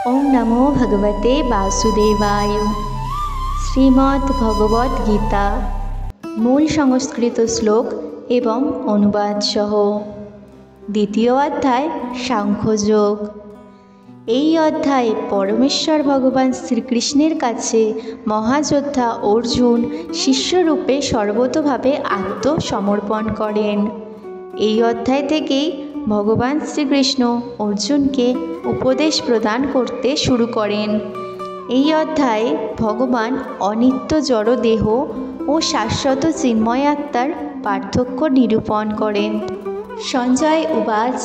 ओम नमो भगवते वासुदेवाय। श्रीमद् भगवद गीता मूल संस्कृत श्लोक एवं अनुवाद सह द्वितीय अध्याय सांख्ययोग। এই অধ্যায়ে পরমেশ্বর ভগবান শ্রীকৃষ্ণের কাছে মহাযোদ্ধা অর্জুন শিষ্যরূপে সর্বতোভাবে আত্মসমর্পণ করেন। এই অধ্যায় থেকেই ভগবান শ্রীকৃষ্ণ অর্জুনকে উপদেশ প্রদান করতে শুরু করেন। এই অধ্যায়ে ভগবান অনিত্য জড় দেহ ও শাশ্বত চিন্ময় আত্মার পার্থক্য নিরূপণ করেন। সঞ্জয় উবাচ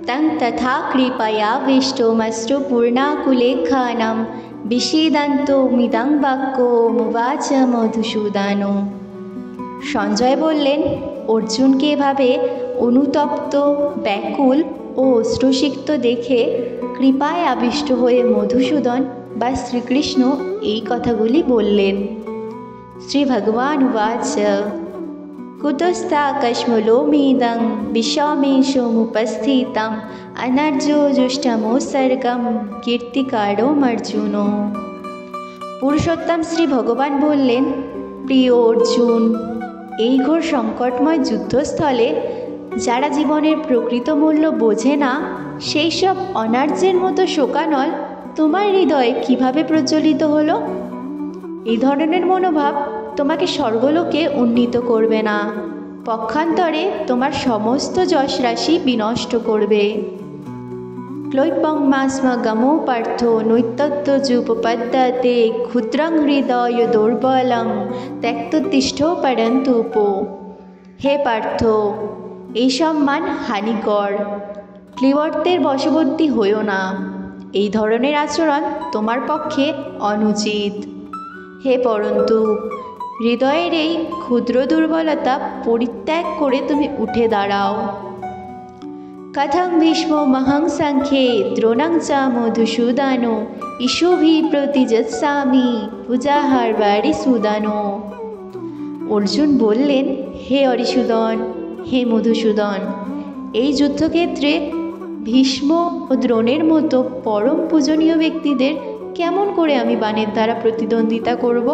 तं तथा कृपयाविष्टोमस्तु पूर्णाकुलेखानं विषीदन्तोमिदं वाक्यमुवाच মধুসূদনঃ। সঞ্জয় বললেন, অর্জুনকে এভাবে অনুতপ্ত, ব্যাকুল ও অশ্রুসিক্ত দেখে কৃপায় আবিষ্ট হয়ে মধুসূদন বা শ্রীকৃষ্ণ এই কথাগুলি বললেন। শ্রী ভগবান উবাচ কুতস্তাকস্মলোমিদং বিষমেষমুপস্থিতম অনর্যোজুষ্টমোৎসর্গম কীর্তিকারোমর্জুন। পুরুষোত্তম শ্রী ভগবান বললেন, প্রিয় অর্জুন, এই ঘোর সংকটময় যুদ্ধস্থলে যারা জীবনের প্রকৃত মূল্য বোঝে না, সেই সব অনার্যের মতো শোকানল তোমার হৃদয়ে কিভাবে প্রজ্বলিত হলো? এই ধরনের মনোভাব তোমাকে স্বর্গলোকে উন্নীত করবে না, পক্ষান্তরে তোমার সমস্ত যশরাশি বিনষ্ট করবে। ক্লৈপংমাস্মগমো পার্থ নৈতত্ত্বযুপপদ্যতে ক্ষুদ্রং হৃদয় দুর্বলং ত্যক্তোত্তিষ্ঠ পরন্তুপ। হে পার্থ, এই সম্মান হানিকর, ক্লীবর্তের বশবর্তী হইও না। এই ধরনের আচরণ তোমার পক্ষে অনুচিত। হে পরন্তু, হৃদয়ের এই ক্ষুদ্র দুর্বলতা পরিত্যাগ করে তুমি উঠে দাঁড়াও। কথং ভীষ্মমহং সংখ্যে দ্রোণং চ মধুসূদন ইষুভি প্রতিযৎসামি পূজাহার্বারিসূদন। অর্জুন বললেন, হে অরিসূদন, হে মধুসূদন, এই যুদ্ধক্ষেত্রে ভীষ্ম ও দ্রোণের মতো পরম পূজনীয় ব্যক্তিদের কেমন করে আমি বাণের দ্বারা প্রতিদ্বন্দ্বিতা করব?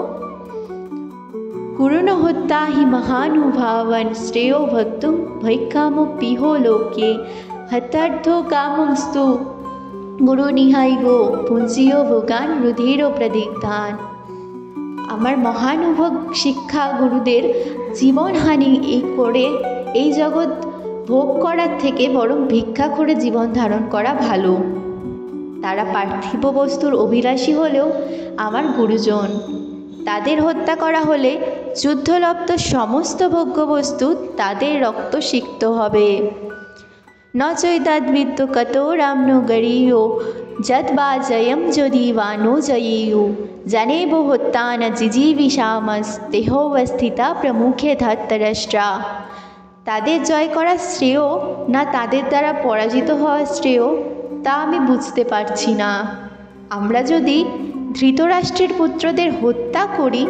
কুরুন হত্যা হি মহানুভাবন শ্রেয় ভক্তুং ভৈক্ষামপিহ লোকে হতার্থ কামংস্তু গুরু নিহাইব পুঞ্জীয় ভোগান রুধির প্রদিগ্ধান। আমার মহানুভব শিক্ষা গুরুদের জীবনহানি করে এই জগৎ ভোগ করার থেকে বরং ভিক্ষা করে জীবন ধারণ করা ভালো। তারা পার্থিব বস্তুর অভিলাষী হলেও আমার গুরুজন। তাদের হত্যা করা হলে যুদ্ধলব্ধ সমস্ত ভোগ্যবস্তু তাদের রক্ত সিক্ত হবে। ন চৈতাদ্বৃত্ত কতো রামনো গরীয় যদ্বা জয়ম যদি বা নো জয়ীয় জনেব হত্যা ন জিজীবিষামস দেহবস্থিতা প্রমুখে ধত্তরাষ্ট্রা। তাদের জয় করা শ্রেয় না তাদের দ্বারা পরাজিত হওয়া শ্রেয়, তা আমি বুঝতে পারছি না। আমরা যদি ধৃতরাষ্ট্রের পুত্রদের হত্যা করি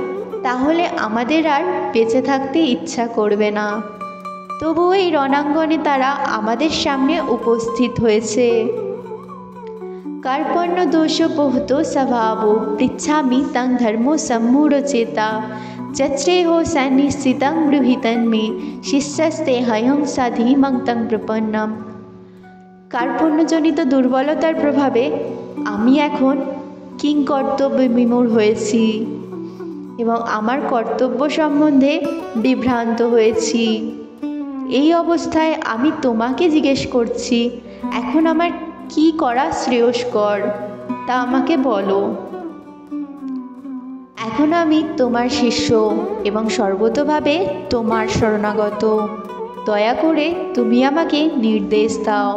তাহলে আমাদের আর বেঁচে থাকতে ইচ্ছা করবে না। তবুও এই রণাঙ্গনে তারা আমাদের সামনে উপস্থিত হয়েছে। কার্পণ্য দোষোপহত স্বভাব পৃচ্ছামি তং ধর্ম সম্মূঢ়চেতা যচ্রেহ সন্নিশ্চিতং ব্রূহিতন মে শিষ্যস্তে হয়ং সাধীমং তং প্রপন্নম। কার্পণ্যজনিত দুর্বলতার প্রভাবে আমি এখন কিংকর্তব্য বিমূঢ় হয়েছি এবং আমার কর্তব্য সম্বন্ধে বিভ্রান্ত হয়েছি। এই অবস্থায় আমি তোমাকে জিজ্ঞেস করছি, এখন আমার কি করা শ্রেয়স্কর তা আমাকে বলো। এখন আমি তোমার শিষ্য এবং সর্বতোভাবে তোমার শরণাগত। দয়া করে তুমি আমাকে নির্দেশ দাও।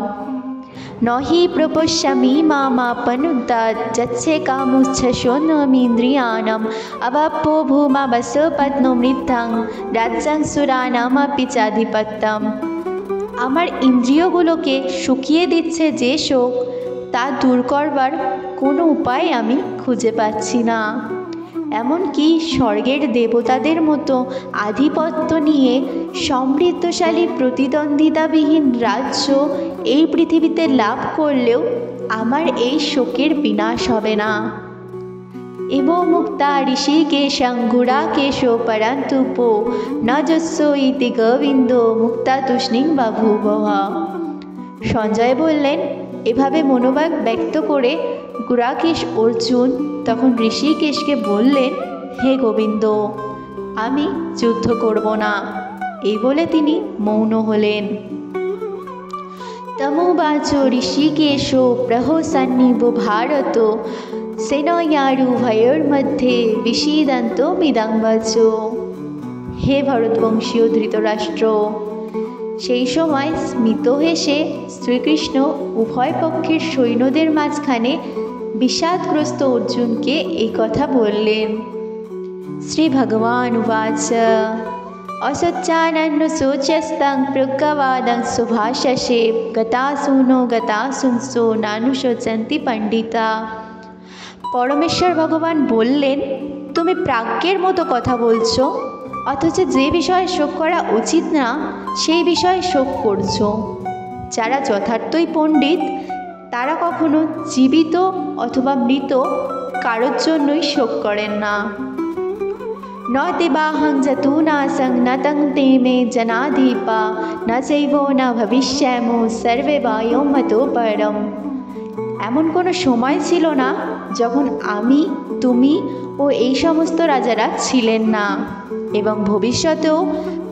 নহি প্রপশ্যামি মামাপনুদ্যাৎ যৎসে কামুচ্ছ্বসোন্নমিন্দ্রিয়াণম অবাপ্যো ভূমাবস পত্নো মৃত্যং রাজ্যং সুরানামপি চাধিপত্যম। আমার ইন্দ্রিয়গুলোকে শুকিয়ে দিচ্ছে যে শোক, তা দূর করবার কোনো উপায় আমি খুঁজে পাচ্ছি না। এমনকি স্বর্গের দেবতাদের মতো আধিপত্য নিয়ে সমৃদ্ধশালী প্রতিদ্বন্দ্বিতাবিহীন রাজ্য এই পৃথিবীতে লাভ করলেও আমার এই শোকের বিনাশ হবে না। ইমো মুক্তা ঋষিকেশং গুড়াকেশো পরান্তুপো নজস্ব ইতি গোবিন্দ মুক্তা তুষ্ণিং বাভুবহ। সঞ্জয় বললেন, এভাবে মনোভাব ব্যক্ত করে গুড়াকেশ অর্জুন তখন ঋষিকেশকে বললেন, হে গোবিন্দ, আমি যুদ্ধ করব না। এই বলে তিনি মৌন হলেন। তমোবাচ ঋষিকেশো প্রহসন্নিব ভারত সেনয়ারুভয়োর মধ্যে বিষীদন্ত মৃদাঙ্গজ। হে ভরতবংশীয় ধৃতরাষ্ট্র, সেই সময় স্মিত হেসে শ্রীকৃষ্ণ উভয় পক্ষের সৈন্যদের মাঝখানে বিষাদগ্রস্ত অর্জুনকে এই কথা বললেন। শ্রী ভগবান উবাচ অসচ্চানন্য শোচস্তং প্রজ্ঞাবাদং সুভাষসে গতাসুনো গতাসুংসো নানুশোচন্তি পণ্ডিতা। পরমেশ্বর ভগবান বললেন, তুমি প্রাজ্ঞের মতো কথা বলছো, অথচ যে বিষয়ে শোক করা উচিত না সেই বিষয়ে শোক করছো। যারা যথার্থই পণ্ডিত তারা কখনো জীবিত অথবা মৃত কারোর জন্যই শোক করেন না। ন দেবাহং যতুনাসং ন তং তে মে জনাধিপা ন চৈব ন ভবিষ্যামো সর্বে বায়ো মতো পরম। এমন কোনো সময় ছিল না যখন আমি, তুমি ও এই সমস্ত রাজারা ছিলেন না, এবং ভবিষ্যতেও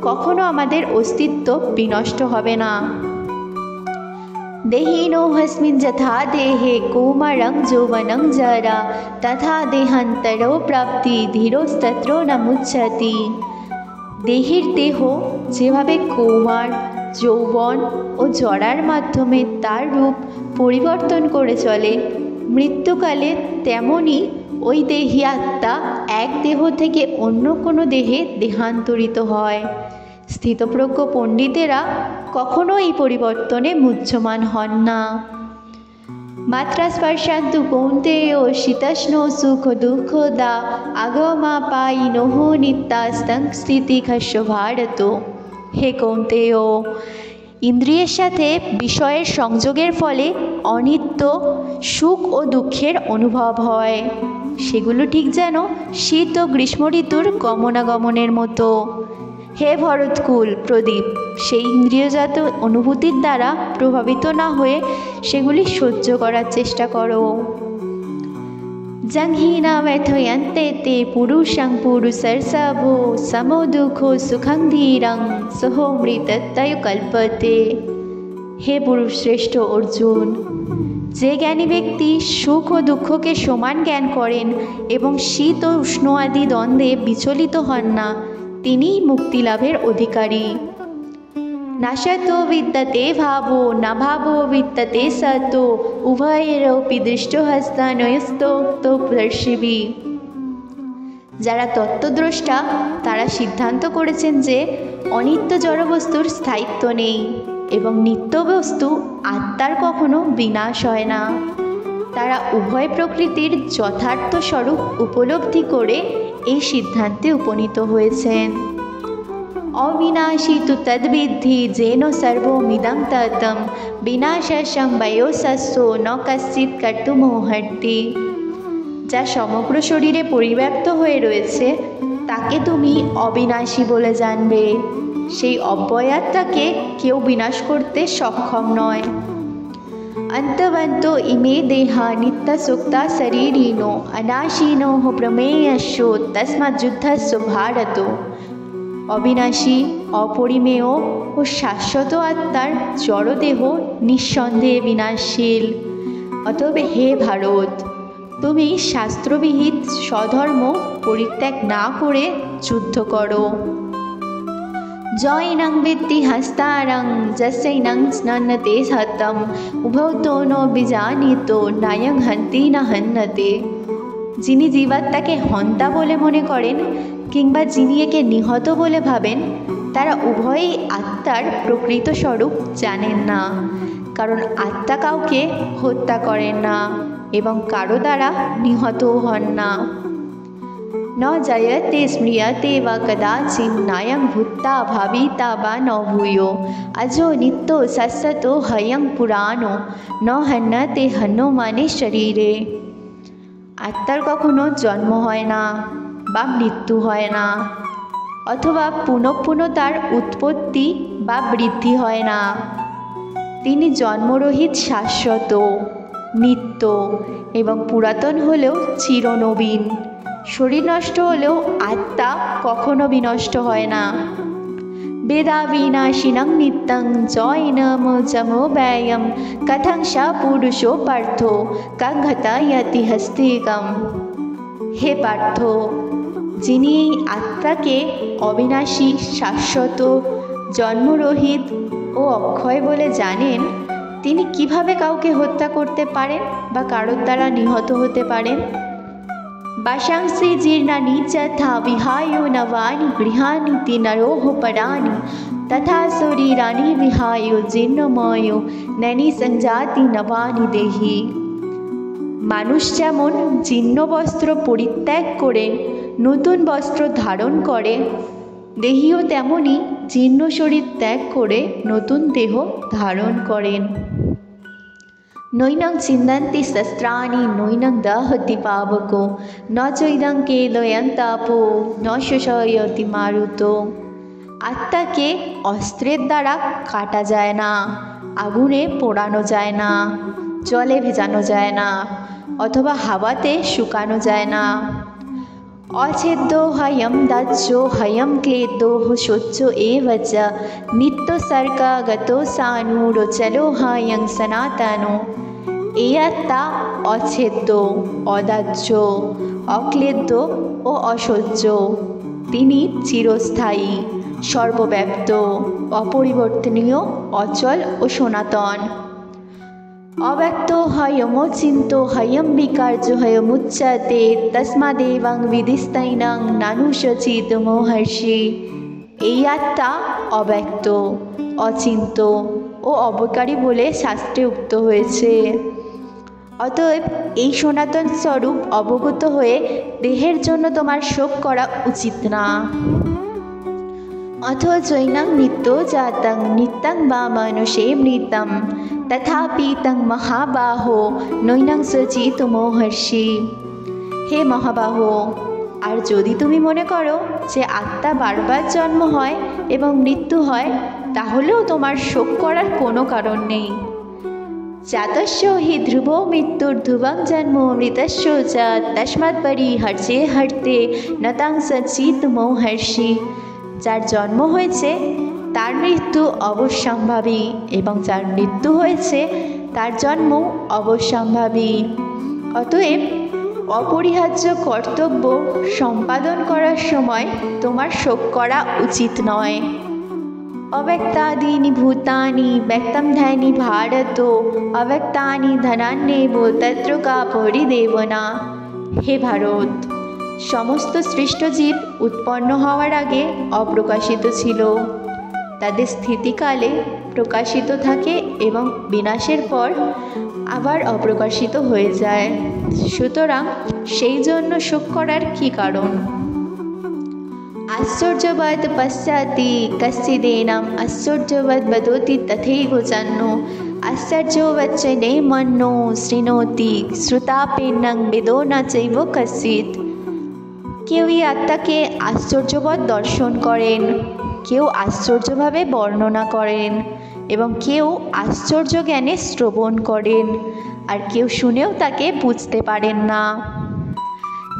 কখনো আমাদের অস্তিত্ব বিনষ্ট হবে না। দেহিনো হস্মিন যথা দেহে কৌমারং যৌবনং জরা তথা দেহান্তরো প্রাপ্তি ধীরস্তত্র ন মুচ্ছতি। দেহের দেহ যেভাবে কৌমার, যৌবন ও জরার মাধ্যমে তার রূপ পরিবর্তন করে চলে, মৃত্যুকালে তেমনি ওই দেহী আত্মা এক দেহ থেকে অন্য কোনো দেহে দেহান্তরিত হয়। স্থিতপ্রজ্ঞ পণ্ডিতেরা কখনো এই পরিবর্তনে মুহ্যমান হন না। মাত্রা স্পর্শান্তু কৌন্তেয় শীতষ্ণ সুখ দুঃখদা আগমাপায়িনোহ নিত্যাস্তং স্থিতিখস্য ভারত। হে কৌন্তেয়, ইন্দ্রিয়ের সাথে বিষয়ের সংযোগের ফলে অনিত্য সুখ ও দুঃখের অনুভব হয়। সেগুলো ঠিক যেন শীত ও গ্রীষ্ম ঋতুর গমনাগমনের মতো। হে ভরতকুল প্রদীপ, সেই ইন্দ্রিয়জাত অনুভূতির দ্বারা প্রভাবিত না হয়ে সেগুলি সহ্য করার চেষ্টা করো। জংহীনা ব্যথয়ন্তে তে পুরুষং পুরুষর্ষভো সমো দুঃখো সুখং ধীরং সহমৃতত্বয় কল্পতে। হে পুরুষ শ্রেষ্ঠ অর্জুন, যে জ্ঞানী ব্যক্তি সুখ ও দুঃখকে সমান জ্ঞান করেন এবং শীত ও উষ্ণ আদি দ্বন্দ্বে বিচলিত হন না, তিনিই মুক্তিলাভের অধিকারী। না সতো বিদ্যতে ভাবো না ভাবো বিদ্যতে সতো উভয়েরপি দৃষ্টহস্তানয়স্তোক্তদর্শিবি। যারা তত্ত্বদ্রষ্টা তারা সিদ্ধান্ত করেছেন যে অনিত্য জড়বস্তুর স্থায়িত্ব নেই এবং নিত্য বস্তু আত্মার কখনো বিনাশ হয় না। তারা উভয় প্রকৃতির যথার্থ স্বরূপ উপলব্ধি করে এই সিদ্ধান্তে উপনীত হয়েছেন। অবিনাশী তু তদ্বিদ্ধি যেন সর্বমিদং ততম বিনাশস্যং বয়োঃসস্য ন কশ্চিৎ কর্তুমর্হতি। যা সমগ্র শরীরে পরিব্যাপ্ত হয়ে রয়েছে তাকে তুমি অবিনাশী বলে জানবে। সেই অব্যয়াত্মাকে কেউ বিনাশ করতে সক্ষম নয়। অন্তবন্ত ইমে দেহা নিত্যসুক্তা শরীরিণো অনাশীনো প্রমেয়স্য তস্মাৎ যুদ্ধস্য ভারত। অবিনাশী, অপরিমেয় ও শাশ্বত আত্মার জড়দেহ নিঃসন্দেহে বিনাশশীল। অতএব হে ভারত, তুমি শাস্ত্রবিহিত স্বধর্ম পরিত্যাগ না করে যুদ্ধ করো। জৈনং বিদ্ধি হস্তারং যস্যৈনং স্নন্নতে হতম উভৌ নো বিজানীতো নায়ং হন্তি না হন্যতে। যিনি জীবাত্মাকে হন্তা বলে মনে করেন কিংবা যিনি একে নিহত বলে ভাবেন, তারা উভয়ই আত্মার প্রকৃত স্বরূপ জানেন না, কারণ আত্মা কাউকে হত্যা করেন না এবং কারো দ্বারা নিহতও হন না। न जयते स्मृयते वा कदाचित् नायं भूत्वा भाविता वा न भूयो अजो नित्यो शाश्वतो हयं पुराणो न हन्यते हन्नो माने शरीरे। आत्मार कखनो जन्म হয় না বা মৃত্যু হয় না, অথবা পুনঃ পুনঃ তার উৎপত্তি বা বৃদ্ধি হয় না। তিনি জন্মরহিত, শাশ্বত, নিত্য এবং পুরাতন হলেও চিরনবীন। শরীর নষ্ট হলেও আত্মা কখনো বিনষ্ট হয় না। বেদা বিনাশিনং নিত্যং জৈনম যমো ব্যয়ম কথং সা পুরুষো পার্থ কাঙ্ঘতায়তি হস্তিকম। হে পার্থ, যিনি এই আত্মাকে অবিনাশী, শাশ্বত, জন্মরহিত ও অক্ষয় বলে জানেন, তিনি কিভাবে কাউকে হত্যা করতে পারেন বা কারোর দ্বারা নিহত হতে পারেন? বাসাংসি জীর্ণানি যথা বিহায় নবানি গৃহাণীতি নরোহ পরাণি তথা শরীরানি বিহায় জীর্ণময় ননি সংজাতি নবানি দেহি। মানুষ যেমন জীর্ণ বস্ত্র পরিত্যাগ করে নতুন বস্ত্র ধারণ করে, দেহিও তেমনি জীর্ণ শরীর ত্যাগ করে নতুন দেহ ধারণ করেন। নৈনং ছিন্দন্তি শস্ত্রাণি নৈনং দহতি পাবকো ন চৈদং কেলয়ন্তাপো ন শোষয়তি মারুত। আত্মাকে অস্ত্রের দ্বারা কাটা যায় না, আগুনে পোড়ানো যায় না, জলে ভেজানো যায় না, অথবা হাওয়াতে শুকানো যায় না। অছেদ্য হয়ম দাহ্য হয়ম ক্লেদো শোচ্য এব চ নিত্য সর্গাগত সানুরোচলো হয়ং সনাতনো। এই আত্মা অছেদ্য, অদাহ্য, অক্লেদ্য ও অসহ্য। তিনি চিরস্থায়ী, সর্বব্যাপ্ত, অপরিবর্তনীয়, অচল ও সনাতন। অব্যক্ত হয়মোচিন্ত হয়ম বিকার্য হয়মুচ্যতে তস্মাদেবং বিদিস্তৈনং নানুশচিত মহর্ষি। এই আত্মা অব্যক্ত, অচিন্ত ও অবকারী বলে শাস্ত্রে উক্ত হয়েছে। অতএব এই সনাতন স্বরূপ অবগত হয়ে দেহের জন্য তোমার শোক করা উচিত না। অথ জৈনং নিত্য জাতং নিত্যং বা মানুষে মৃতম তথাপি তং মহাবাহো নৈনং সচিত মহর্ষি। হে মহাবাহো, আর যদি তুমি মনে করো যে আত্মা বারবার জন্ম হয় এবং মৃত্যু হয়, তাহলেও তোমার শোক করার কোনো কারণ নেই। জাতস্য হি ধ্রুব মৃত্যুর ধ্রুবং জন্ম মৃতস্য চ তস্মাৎ পরিহর্ষে হর্তে নতাং সচিত মহর্ষি। যার জন্ম হয়েছে তার মৃত্যু অবশ্যম্ভাবী, এবং যার মৃত্যু হয়েছে তার জন্ম অবশ্যম্ভাবী। অতএব অপরিহার্য কর্তব্য সম্পাদন করার সময় তোমার শোক করা উচিত নয়। অব্যক্তাদীনি ভূতানি ব্যক্তম ধ্যানি ভারত অব্যক্তানি ধনান্যেব তত্র কা পরিদেবনা। হে ভারত, সমস্ত সৃষ্ট জীব উৎপন্ন হওয়ার আগে অপ্রকাশিত ছিল, তাদের স্থিতিকালে প্রকাশিত থাকে এবং বিনাশের পর আবার অপ্রকাশিত হয়ে যায়। সুতরাং সেই জন্য শোক করার কী কারণ? আশ্চর্যবৎ পশ্চাতি কশ্চিদেনাম আশ্চর্যবৎ বদতি তথৈব জন্মো আশ্চর্যবচ্চ নৈমন্নো শৃণোতি শ্রুতাপেন্নং বেদো ন চৈব কশ্চিৎ। কেউ এই আত্মাকে আশ্চর্যবৎ দর্শন করেন, কেউ আশ্চর্যভাবে বর্ণনা করেন এবং কেউ আশ্চর্য জ্ঞানে শ্রবণ করেন, আর কেউ শুনেও তাকে বুঝতে পারেন না।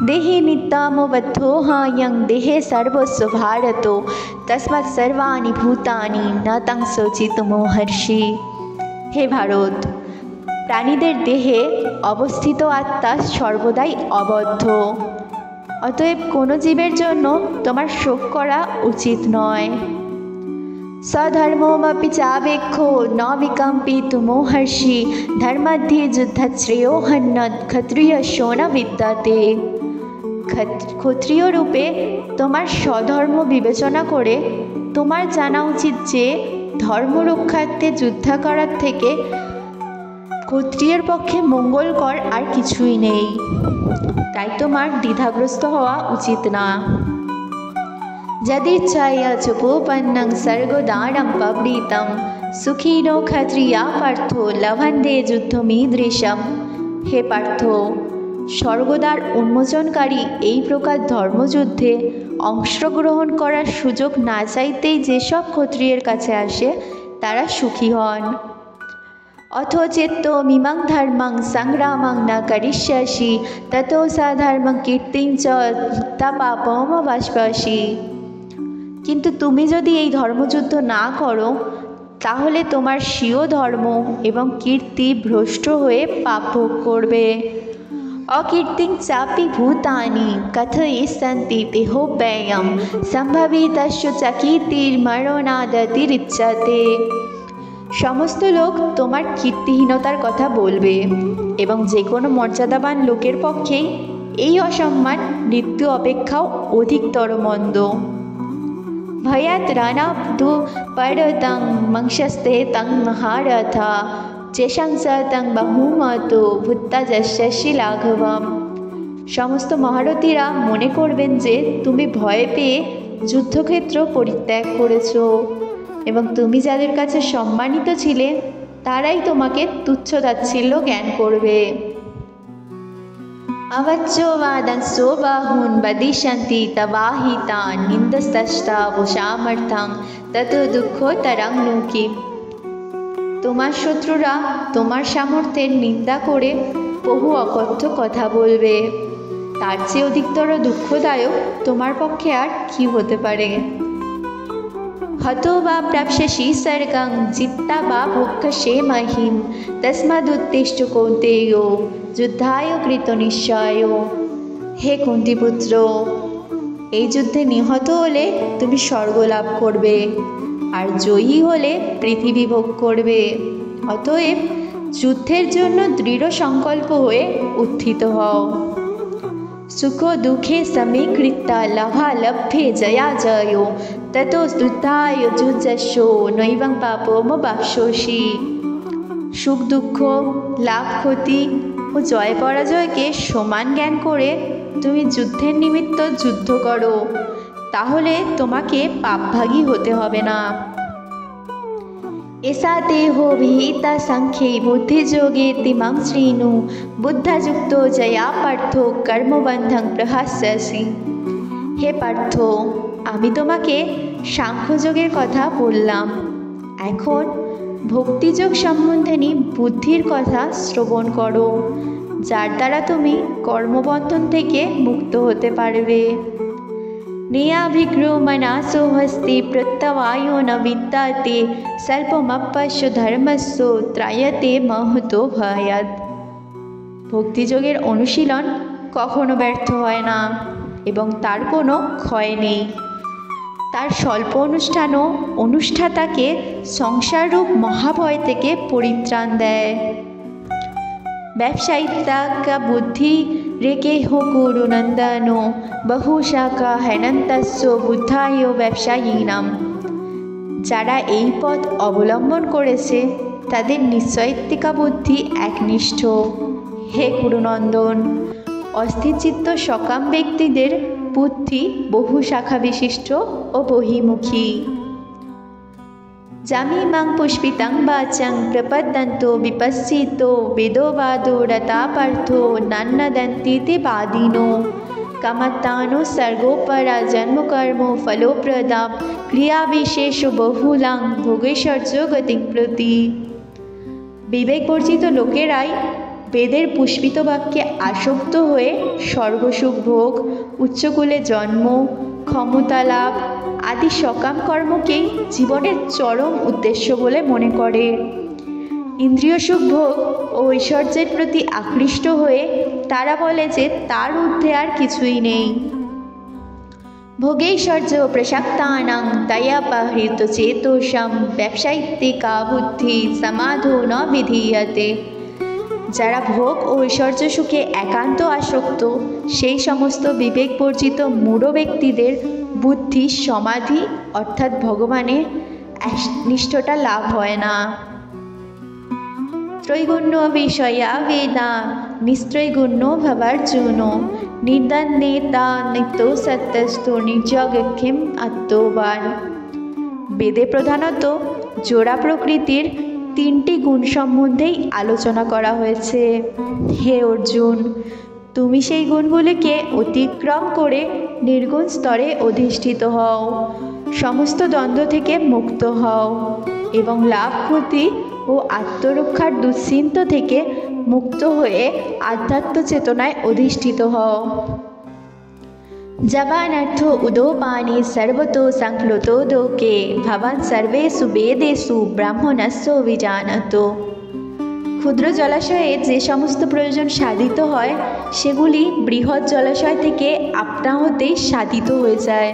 দেহে নিত্যমবদ্ধোহয়ং দেহে সর্বস্ব ভারত তস্মাৎ সর্বাণি ভূতানি ন তং শোচিত মহর্ষি। হে ভারত, প্রাণীদের দেহে অবস্থিত আত্মা সর্বদাই অবদ্ধ, অতএব কোনো জীবের জন্য তোমার শোক করা উচিত নয়। স্বধর্মমপি চাবেক্ষো ন বিকম্পিত মহর্ষি ধর্মধ্যে যুদ্ধশ্রেয়ো হন্যৎ ক্ষত্রিয়স্য ন বিদ্যতে। ক্ষত্রিয় রূপে তোমার স্বধর্ম বিবেচনা করে তোমার জানা উচিত যে ধর্ম রক্ষার্থে যুদ্ধ করার থেকে ক্ষত্রিয়ের পক্ষে মঙ্গলকর আর কিছুই নেই, তাই তোমার দ্বিধাগ্রস্ত হওয়া উচিত না। যদিচ্ছায়া চোপোপন্নং স্বর্গদ্বারং প্রবৃত্তং সুখিনো ক্ষত্রিয়া পার্থ লভন্তে যুদ্ধমীদৃশম। হে পার্থ, স্বর্গদ্বার উন্মোচনকারী এই প্রকার ধর্মযুদ্ধে অংশগ্রহণ করার সুযোগ না চাইতেই যেসব ক্ষত্রিয়ের কাছে আসে তারা সুখী হন। অথ চেত্তমিমং ধর্মং সংগ্রামং ন করিষ্যসি ততো সাধর্মং কীর্তিং চ পাপমবাস্পসি। কিন্তু তুমি যদি এই ধর্মযুদ্ধ না করো তাহলে তোমার স্বীয় ধর্ম এবং কীর্তি ভ্রষ্ট হয়ে পাপ ভোগ করবে। অকীর্তিং চাপি ভূতানি কথয়িষ্যন্তি দেহোপেয়ম সম্ভবিতস্য চ কীর্তির্মরণাদতিরিচ্যতে। সমস্ত লোক তোমার কীর্তিহীনতার কথা বলবে এবং যে কোনো মর্যাদাবান লোকের পক্ষেই এই অসম্মান মৃত্যু অপেক্ষাও অধিকতর মন্দ। ভয়াৎ রণাব্ধু পরতং মংসস্তে তং মহারথা চেশংস তং বহুমত ভূত্তাজস্যসি লাঘবম। সমস্ত মহারথীরা মনে করবেন যে তুমি ভয় পেয়ে যুদ্ধক্ষেত্র পরিত্যাগ করেছ এবং তুমি যাদের কাছে সম্মানিত ছিলে তারাই তোমাকে তুচ্ছ তাচ্ছিল্য জ্ঞান করবে। অবচ্চবাদংসো বাহুন বদিষ্যন্তি তবাহিতান নিন্দস্তস্তাবো সামর্থ্যং তত দুঃখতরং লোকে। তোমার শত্রুরা তোমার সামর্থ্যের নিন্দা করে বহু অকথ্য কথা বলবে, তার চেয়ে অধিকতর দুঃখদায়ক তোমার পক্ষে আর কি হতে পারে। হতো বা প্রাপ্স্যসি স্বর্গং জিত্তা বা ভক্ষসে মহিম তস্মাদুত্তিষ্ঠ কৌন্তেয় যুদ্ধায় কৃত নিশ্চয়। হে কুন্তিপুত্র, এই যুদ্ধে নিহত হলে তুমি স্বর্গ লাভ করবে আর জয়ী হলে পৃথিবী ভোগ করবে। অতএব যুদ্ধের জন্য দৃঢ় সংকল্প হয়ে উত্থিত হও। সুখ দুঃখে সমীকৃতা লাভালভ্যে জয়া জয় ততো যুদ্ধায় যুজস্য নৈবং পাপমবাপ্স্যসি। সুখ দুঃখ, লাভ ক্ষতি ও জয় পরাজয়কে সমান জ্ঞান করে তুমি যুদ্ধের নিমিত্ত যুদ্ধ করো, তাহলে তোমাকে পাপভাগী হতে হবে না। এসা দেহো বিহিতা সংখ্যে বুদ্ধিযোগে তিমাং শ্রীণু বুদ্ধাযুক্ত জয়া পার্থ কর্মবন্ধং প্রহাস্যসি। হে পার্থ, আমি তোমাকে সাংখ্যযোগের কথা বললাম, এখন ভক্তিযোগ সম্বন্ধে বুদ্ধির কথা শ্রবণ করো, যার দ্বারা তুমি কর্মবন্ধন থেকে মুক্ত হতে পারবে। নিয়াভিগ্রো মনাসো হস্তে প্রত্যবায়ো ন বিদ্যাতে স্বল্পমপ্যস্য ধর্মস্য ত্রায়তে মহতো ভয়াৎ। ভক্তিযোগের অনুশীলন কখনো ব্যর্থ হয় না এবং তার কোনো ক্ষয় নেই। তার স্বল্প অনুষ্ঠানও অনুষ্ঠাতাকে সংসাররূপ মহাভয় থেকে পরিত্রাণ দেয়। ব্যবসায়িতা বুদ্ধি রেকে হো কুরু নন্দন বহুশাখা হেনন্তস্য বুদ্ধায় ব্যবসায়ীনাম। যারা এই পথ অবলম্বন করেছে তাদের নিশ্চয়িত্তিকা বুদ্ধি একনিষ্ঠ। হে কুরুনন্দন, অস্থিরচিত্ত সকাম ব্যক্তিদের বুদ্ধি বহু শাখা বিশিষ্ট ও বহিমুখী। জামিমাং পুষ্পিতাং বাচং প্রপদ্যন্তো বিপশ্চিতো বেদোবাদো রতা পার্থো নান্নদন্তীতি বাদিনো কামত্তানো সর্গোপরা জন্মকর্ম ফলোপ্রদা ক্রিয়াবিশেষ বহুলাং ভোগৈশ্বর্য গতিং প্রতি। বিবেকবর্জিত লোকেরাই বেদের পুষ্পিত বাক্যে আসক্ত হয়ে স্বর্গসুখ ভোগ, উচ্চকুলে জন্ম, ক্ষমতা লাভ আদি সকাম কর্মকেই জীবনের চরম উদ্দেশ্য বলে মনে করে। ইন্দ্রিয় সুখ ভোগ ও ঐশ্বর্যের প্রতি আকৃষ্ট হয়ে তারা বলে যে তার ঊর্ধ্বে আর কিছুই নেই। ভোগৈশ্বর্য প্রসক্তানাং দয়াপহৃত চেতোষম ব্যবসায়িত্তিকা বুদ্ধি সমাধো ন বিধীয়তে। যারা ভোগ ও ঐশ্বর্য সুখে একান্ত আসক্ত সেই সমস্ত বিবেকবর্জিত মূঢ় ব্যক্তিদের বুদ্ধি সমাধি অর্থাৎ ভগবানের নিষ্ঠতা লাভ হয় না। त्रैगुण्य विषया वेदा निस्त्रैगुण्य भवार्जुन निर्दान्नेता नित्यो सत्यस्तु निर्जगक्षिम आत्मवान। বেদে প্রধানত জোড়া প্রকৃতির তিনটি গুণ সম্বন্ধেই আলোচনা করা হয়েছে। হে অর্জুন, তুমি সেই গুণগুলিকে অতিক্রম করে নির্গুণ স্তরে অধিষ্ঠিত হও, সমস্ত দ্বন্দ্ব থেকে মুক্ত হও এবং লাভ ক্ষতি ও আত্মরক্ষার দুশ্চিন্ত থেকে মুক্ত হয়ে আধ্যাত্ম চেতনায় অধিষ্ঠিত হও। जवानर्थो उदोपाने सर्वतो संक्लुतो दोके भवान् सर्वेषु वेदेषु ब्राह्मणस्यो विजानतो। ক্ষুদ্র জলাশয়ে যে সমস্ত প্রয়োজন সাধিত হয় সেগুলি বৃহৎ জলাশয় থেকে আপনা হতেই সাধিত হয়ে যায়।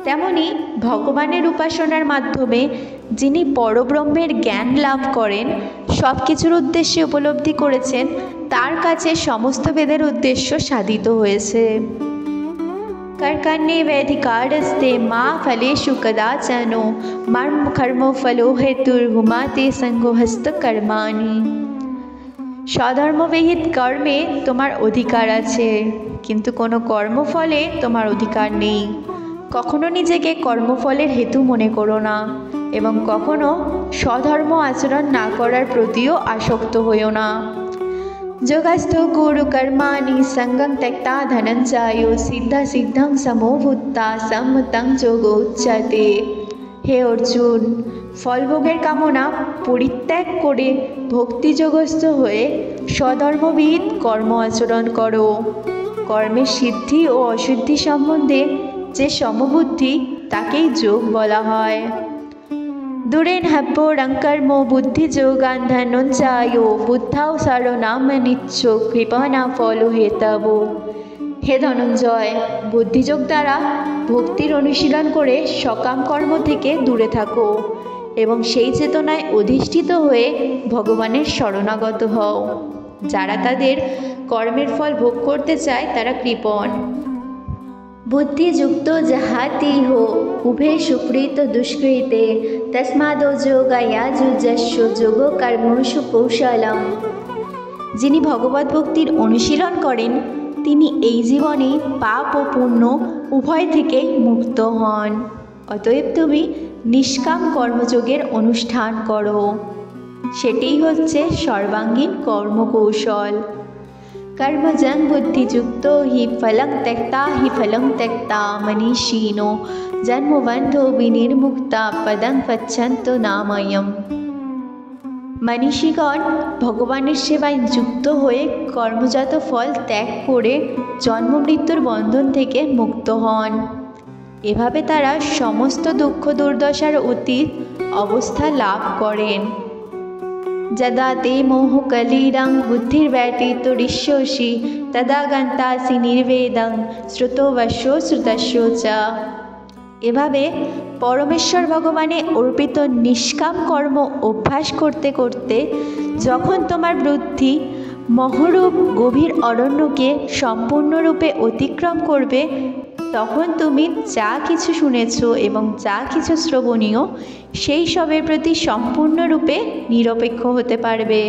তেমনি ভগবানের উপাসনার মাধ্যমে যিনি পরব্রহ্মের জ্ঞান লাভ করেন, সব কিছুর উদ্দেশ্যে উপলব্ধি করেছেন, তার কাছে সমস্ত বেদের উদ্দেশ্য সাধিত হয়েছে। कर्कण्ये वैधिकारस्ते मा फलेषु कदाचनो मर्म कर्मो फलो हेतुर्हुमा ते संगोहस्त कर्माणि। স্বধর্মবিহিত কর্মে তোমার অধিকার আছে, কিন্তু কোনো কর্মফলে তোমার অধিকার নেই। কখনো নিজেকে কর্মফলের হেতু মনে করো না এবং কখনো স্বধর্ম আচরণ না করার প্রতিও আসক্ত হইও না। যোগস্থো গুরু কর্মাণি সঙ্গং ত্যক্তা ধনঞ্জয় সিদ্ধা সিদ্ধং সমভূতা সম্মতং যোগ উচ্যতে। হে অর্জুন, ফলভোগের কামনা পরিত্যাগ করে ভক্তিযোগস্থ হয়ে স্বধর্মবিদ কর্ম আচরণ করো। কর্মের সিদ্ধি ও অসিদ্ধি সম্বন্ধে যে সমবুদ্ধি তাকেই যোগ বলা হয়। দূরেন হব্যরং কর্ম বুদ্ধিযোগান ধনঞ্জয় বুদ্ধাও সর্বনাম নিচ্ছ কৃপণা ফল হেতব। হে ধনঞ্জয়, বুদ্ধিযোগ দ্বারা ভক্তির অনুশীলন করে সকাম কর্ম থেকে দূরে থাকো এবং সেই চেতনায় অধিষ্ঠিত হয়ে ভগবানের শরণাগত হও। যারা তাদের কর্মের ফল ভোগ করতে চায় তারা কৃপণ। বুদ্ধিযুক্ত যাহাতি হো উভে সুকৃত দুষ্কৃতে তস্মাদো যোগায়া যুজস্য যোগ কর্মসু কৌশলম। যিনি ভগবত ভক্তির অনুশীলন করেন তিনি এই জীবনে পাপ ও পুণ্য উভয় থেকেই মুক্ত হন। অতএব তুমি নিষ্কাম কর্মযোগের অনুষ্ঠান করো, সেটাই হচ্ছে সর্বাঙ্গীন কর্মকৌশল। कर्मजं बुद्धियुक्तो हि फलं त्यक्ता हि फलं त्यक्ता मनीषिणो जन्मबन्धो विनिर्मुक्ता पदं गच्छन्तो नामयम्। মনীষীগণ ভগবানের সেবায় যুক্ত হয়ে কর্মজাত ফল ত্যাগ করে জন্ম মৃত্যুর বন্ধন থেকে মুক্ত হন। এভাবে তারা সমস্ত দুঃখ দুর্দশার অতীত অবস্থা লাভ করেন। যদা তে মোহকলিরং বুদ্ধির্ব্যতীতরিষ্যসি তদা গন্তাসি নির্বেদং শ্রুতবশ্য শ্রুতস্য চ। এভাবে পরমেশ্বর ভগবানে অর্পিত নিষ্কাম কর্ম অভ্যাস করতে করতে যখন তোমার বুদ্ধি মহরূপ গভীর অরণ্যকে সম্পূর্ণরূপে অতিক্রম করবে, তখন তুমি যা কিছু শুনেছ এবং যা কিছু শ্রবণীয় সেই সবের প্রতি সম্পূর্ণরূপে নিরপেক্ষ হতে পারবে।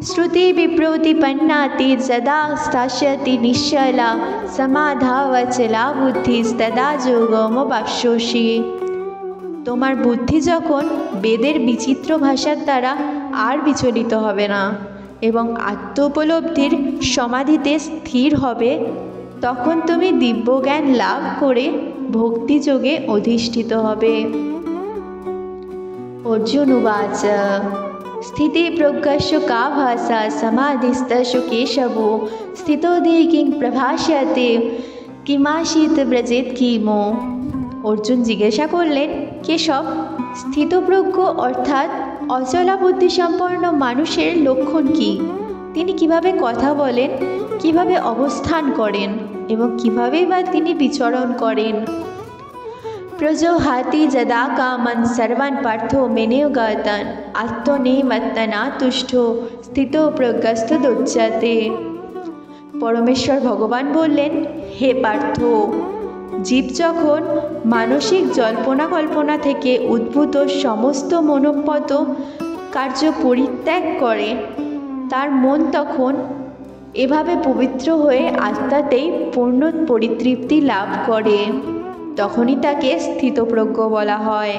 শ্রুতি বিপ্রতিপন্নাতি যদা স্থাস্যতি নিশ্চলা সমাধাবচলা বুদ্ধিস্তদা যোগমবাপ্স্যসি। তোমার বুদ্ধি যখন বেদের বিচিত্র ভাষার দ্বারা আর বিচলিত হবে না এবং আত্ম উপলব্ধির সমাধিতে স্থির হবে, তখন তুমি দিব্যজ্ঞান লাভ করে ভক্তিযোগে অধিষ্ঠিত হবে। অর্জুন উবাচ স্থিতিপ্রজ্ঞস্য কা ভাষা সমাধিস্তস্য কেশবো স্থিতোধি কিং প্রভাষ্যতে কিমাসিত ব্রজেত কিমো। অর্জুন জিজ্ঞাসা করলেন, কেশব, স্থিতপ্রজ্ঞ অর্থাৎ অচলা বুদ্ধিসম্পন্ন মানুষের লক্ষণ কি? তিনি কিভাবে কথা বলেন, কিভাবে অবস্থান করেন এবং কিভাবে বা তিনি বিচরণ করেন? প্রজহাতি যদা কামন সর্বান পার্থো মেনেও গাতন আত্মনেমত্তনা তুষ্ট স্থিত প্রজ্ঞস্তদুচ্যতে। পরমেশ্বর ভগবান বললেন, হে পার্থ, জীব যখন মানসিক জল্পনা কল্পনা থেকে উদ্ভূত সমস্ত মনোপত কার্য পরিত্যাগ করে তার মন তখন এভাবে পবিত্র হয়ে আত্মাতেই পূর্ণ পরিতৃপ্তি লাভ করে, তখনই তাকে স্থিতপ্রজ্ঞ বলা হয়।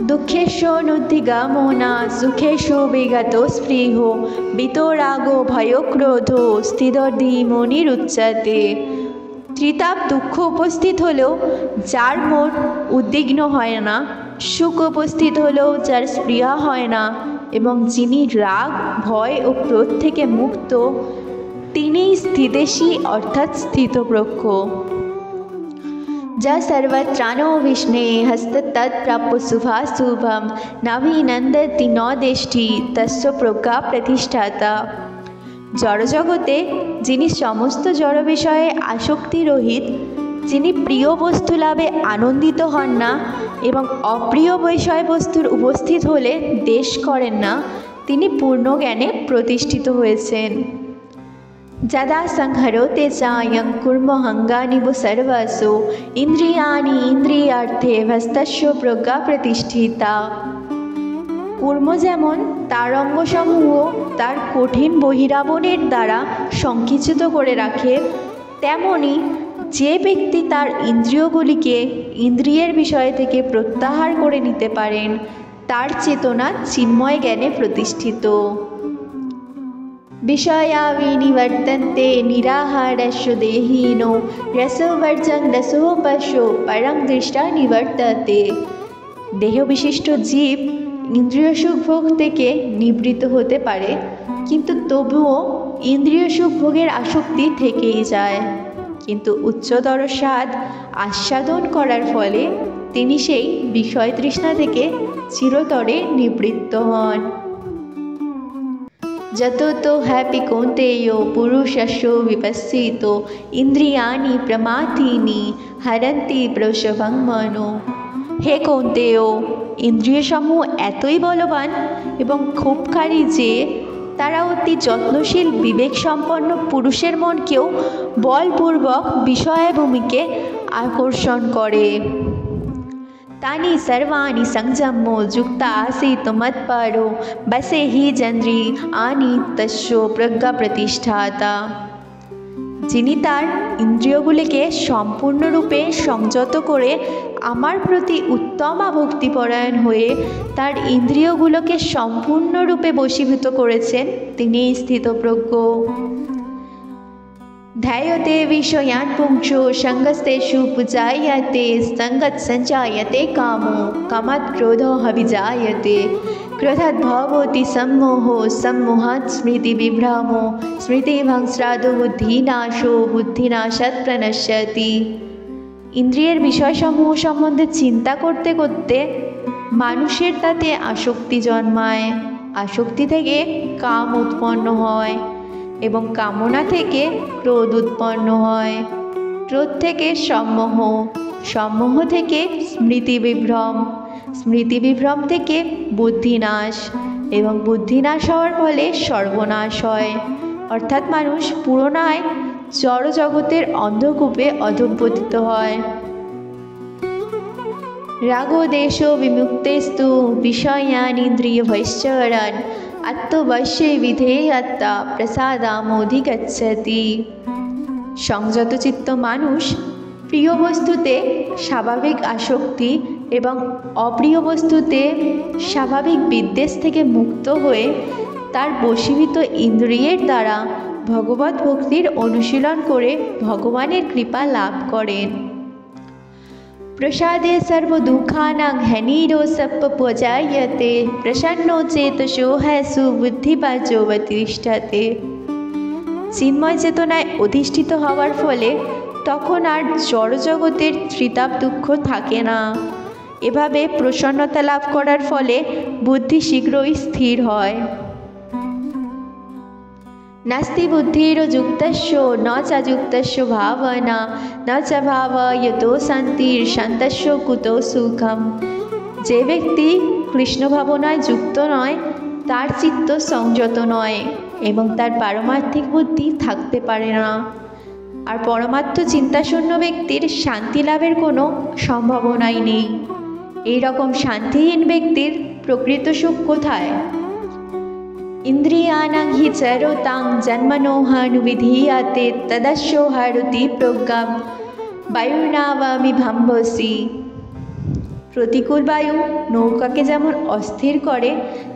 দুঃখেষু না সুখেষু বিগত স্পৃহ বিতরাগো ভয়ক্রোধো স্থিতধীমনিরুচ্যতে। ত্রিতাপ দুঃখ উপস্থিত হলেও যার মন উদ্বিগ্ন হয় না, সুখ উপস্থিত হলেও যার স্পৃহা হয় না, এবং যিনি রাগ ভয় ও ক্রোধ থেকে মুক্ত, তিনিই স্থিতেশী অর্থাৎ স্থিতপ্রজ্ঞ। যা সর্বত্রাণো বিষ্ণে হস্ততৎপ্রাপ্য শুভাশুভম নাভিনন্দতি নদেষ্টি তস্য প্রজ্ঞা প্রতিষ্ঠাতা। জড়জগতে যিনি সমস্ত জড় বিষয়ে আসক্তি রহিত, যিনি প্রিয় বস্তু লাভে আনন্দিত হন না এবং অপ্রিয় বিষয়বস্তুর উপস্থিত হলে দেশ করেন না, তিনি পূর্ণ জ্ঞানে প্রতিষ্ঠিত হয়েছেন। যদা সংহরতে চায়ং কুর্মহঙ্গানিব সর্বসো ইন্দ্রিয়াণি ইন্দ্রিয়ার্থে ভস্তস্য প্রজ্ঞা প্রতিষ্ঠিতা। কূর্ম যেমন তার অঙ্গসমূহ তার কঠিন বহিরাবনের দ্বারা সংকুচিত করে রাখে, তেমনি যে ব্যক্তি তার ইন্দ্রিয়গুলিকে ইন্দ্রিয়ের বিষয় থেকে প্রত্যাহার করে নিতে পারেন, তার চেতনা চিন্ময় জ্ঞানে প্রতিষ্ঠিত। বিষয়া বিনিবর্তন্তে নিরাহারস্য দেহিনো রসবর্জন রসোপশো পরং দৃষ্টা নিবর্ততে। দেহবিশিষ্ট জীব ইন্দ্রিয় সুখ ভোগ থেকে নিবৃত্ত হতে পারে, কিন্তু তবুও ইন্দ্রিয় সুখ ভোগের আসক্তি থেকেই যায়। কিন্তু উচ্চতর স্বাদ আস্বাদন করার ফলে তিনি সেই বিষয় তৃষ্ণা থেকে চিরতরে নিবৃত্ত হন। যতো হ্যাপি কৌন্তেয় পুরুষস্য বিপশ্চিতো ইন্দ্রিয়াণি প্রমাথিনি হরন্তি প্রসভং মনো। হে কৌন্তেয়, ইন্দ্রিয়সমূহ এতই বলবান এবং ক্ষোভকারী যে তারা অতি যত্নশীল বিবেক সম্পন্ন পুরুষের মনকেও বলপূর্বক বিষয়াভিমুখে আকর্ষণ করে। तानि सर्वाणि संयम्य युक्त आसीत् मत्परो बसे हि जन्द्री आनि तस्यो प्रज्ञा प्रतिष्ठाता। যিনি তার ইন্দ্রিয়গুলিকে সম্পূর্ণরূপে সংযত করে আমার প্রতি উত্তমা ভক্তিপরায়ণ হয়ে তার ইন্দ্রিয়গুলোকে সম্পূর্ণরূপে বশীভূত করেছেন, তিনি স্থিতপ্রজ্ঞ। ধ্যায়তে বিষয়ান পুংসো সঙ্গস্তেষু পূজায়তে সঙ্গত সঞ্জায়তে কামো কামাৎ ক্রোধ অভিজায়তে ক্রোধাৎ ভবতি সম্মোহ সম্মোহাৎ স্মৃতি বিভ্রমো স্মৃতিভংস্রাদো বুদ্ধিনাশো বুদ্ধিনাশাৎ প্রণশ্যতি। ইন্দ্রিয়ের বিষয়সমূহ সম্বন্ধে চিন্তা করতে করতে মানুষের তাতে আসক্তি জন্মায়, আসক্তি থেকে কাম উৎপন্ন হয় এবং কামনা থেকে ক্রোধ উৎপন্ন হয়, ক্রোধ থেকে সম্মোহ, সম্মোহ থেকে স্মৃতিবিভ্রম, স্মৃতিবিভ্রম থেকে বুদ্ধিনাশ এবং বুদ্ধিনাশ হওয়ার ফলে সর্বনাশ হয়, অর্থাৎ মানুষ পুনরায় জড়জগতের অন্ধকূপে অধঃপতিত হয়। রাগোদেশো বিমুক্তেস্তু বিষয়ানিন্দ্রিয়ভৈশ্চরণ আত্মবশ্যে বিধেয়াত্মা প্রসাদামোধিগচ্ছতি। সংযতচিত্ত মানুষ প্রিয় বস্তুতে স্বাভাবিক আসক্তি এবং অপ্রিয় বস্তুতে স্বাভাবিক বিদ্বেষ থেকে মুক্ত হয়ে তার বশীভূত ইন্দ্রিয়ের দ্বারা ভগবত ভক্তির অনুশীলন করে ভগবানের কৃপা লাভ করেন। প্রসাদে সর্বদুঃখানাং হ্যনিরোষপজায়তে প্রসন্নো চেতসো হ্যসু বুদ্ধিপাচোবতিষ্ঠতে। চিন্ময় চেতনায় অধিষ্ঠিত হওয়ার ফলে তখন আর জড়জগতের ত্রিতাপ দুঃখ থাকে না। এভাবে প্রসন্নতা লাভ করার ফলে বুদ্ধি শীঘ্রই স্থির হয়। নাস্তি বুদ্ধিরযুক্তস্য ন চ যুক্তস্য ভাবনা ন চ ভাবয়তো শান্তির শান্তস্য কুতো সুখম। যে ব্যক্তি কৃষ্ণ ভাবনায় যুক্ত নয় তার চিত্ত সংযত নয় এবং তার পারমার্থিক বুদ্ধি থাকতে পারে না। আর পরমার্থ চিন্তাশূন্য ব্যক্তির শান্তি লাভের কোনো সম্ভাবনাই নেই। এই রকম শান্তিহীন ব্যক্তির প্রকৃত সুখ কোথায়? ইন্দ্রিয়াণাং হি চরতাং জন্মনোহানুবিধীয়তে তদস্যো হারতি প্রজ্ঞাম বায়ুর্নাবামি ভাম্বসি। প্রতিকূল বায়ু নৌকাকে যেমন অস্থির করে,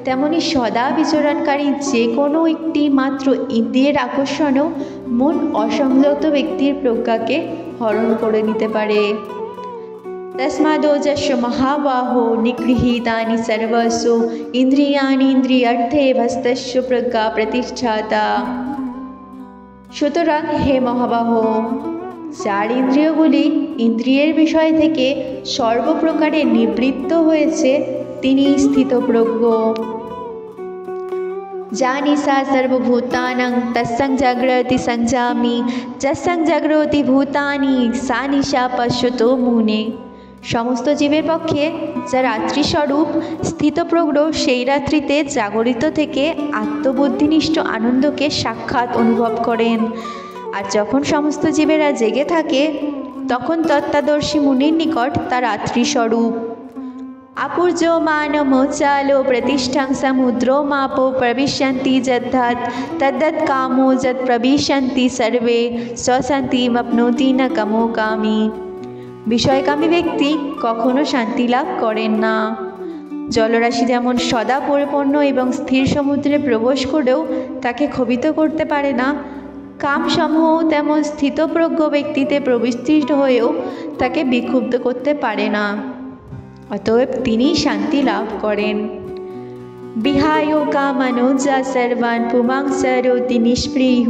তেমনি সদা বিচরণকারী যে কোনো একটি মাত্র ইন্দ্রিয়ের আকর্ষণও মন অসংযত ব্যক্তির প্রজ্ঞাকে হরণ করে নিতে পারে। তস্মাদোজস্য মহাবাহো নিগৃহীতানি সর্বস্ব ইন্দ্রিয়াণি ইন্দ্রিয়ার্থে ভস্তস্য প্রজ্ঞা প্রতিষ্ঠাতা। সুতরাং হে মহাবাহ, যার ইন্দ্রিয়গুলি ইন্দ্রিয়ের বিষয় থেকে সর্বপ্রকারে নিবৃত্ত হয়েছে তিনি স্থিতপ্রজ্ঞ। জানিসা সর্বভূতানাং তৎসং জাগ্রতি সংযামি যৎসং জাগ্রতি ভূতানি সা নিশা পশ্যতো মুনে। সমস্ত জীবের পক্ষে যা রাত্রিস্বরূপ স্থিতপ্রজ্ঞ সেই রাত্রিতে জাগরিত থেকে আত্মবুদ্ধিনিষ্ঠ আনন্দকে সাক্ষাৎ অনুভব করেন। আর যখন সমস্ত জীবেরা জেগে থাকে তখন তত্ত্বদর্শী মুনির নিকট তা রাত্রিস্বরূপ। আপুর্যমানমোচালো প্রতিষ্ঠাং সমুদ্রো মাপো প্রবিশন্তি যদ্ধাৎ তদ্দৎ কামো যৎ প্রবিশন্তি সর্বে স্বশান্তিমপ্নোতি ন কামোকামী। বিষয়কামী ব্যক্তি কখনো শান্তি লাভ করেন না। জলরাশি যেমন সদা পরিপূর্ণ এবং স্থির সমুদ্রে প্রবেশ করেও তাকে ক্ষোভিত করতে পারে না, কামসমূহ তেমন স্থিতপ্রজ্ঞ ব্যক্তিতে প্রবিষ্ট হয়েও তাকে বিক্ষুব্ধ করতে পারে না। অতএব তিনি শান্তি লাভ করেন। বিহায় কামানোজা সর্বান পুমাংসরোতি নিষ্পৃহ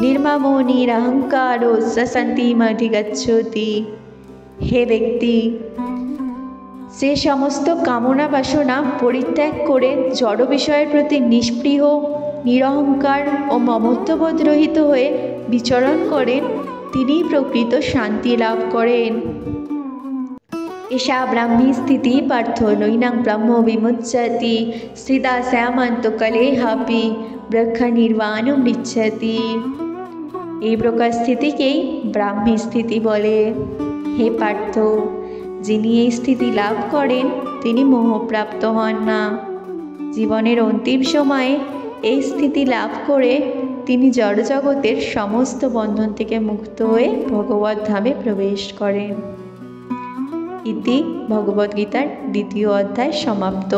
নির্মমো নিরহংকারো সশান্তিমধিগচ্ছতি। হে ব্যক্তি, সে সমস্ত কামনা বাসনা পরিত্যাগ করে জড় বিষয়ের প্রতি নিষ্পৃহ, নিরহংকার ও মমত্ববোধ রহিত হয়ে বিচরণ করেন, তিনি প্রকৃত শান্তি লাভ করেন। এষা ব্রাহ্মী স্থিতি পার্থ নৈনাং ব্রহ্ম বিমুচ্যতি স্থিতা শ্যামন্ত কলেহাপি ব্রহ্ম নির্বাণম নিচ্ছতি। এই প্রকার স্থিতিকেই ব্রাহ্মী স্থিতি বলে। হে পার্থ, যিনি এই স্থিতি লাভ করেন তিনি মোহপ্রাপ্ত হন না। জীবনের অন্তিম সময়ে এই স্থিতি লাভ করে তিনি জড়জগতের সমস্ত বন্ধন থেকে মুক্ত হয়ে ভগবত ধামে প্রবেশ করেন। ইতি ভগবদ্গীতার দ্বিতীয় অধ্যায় সমাপ্ত।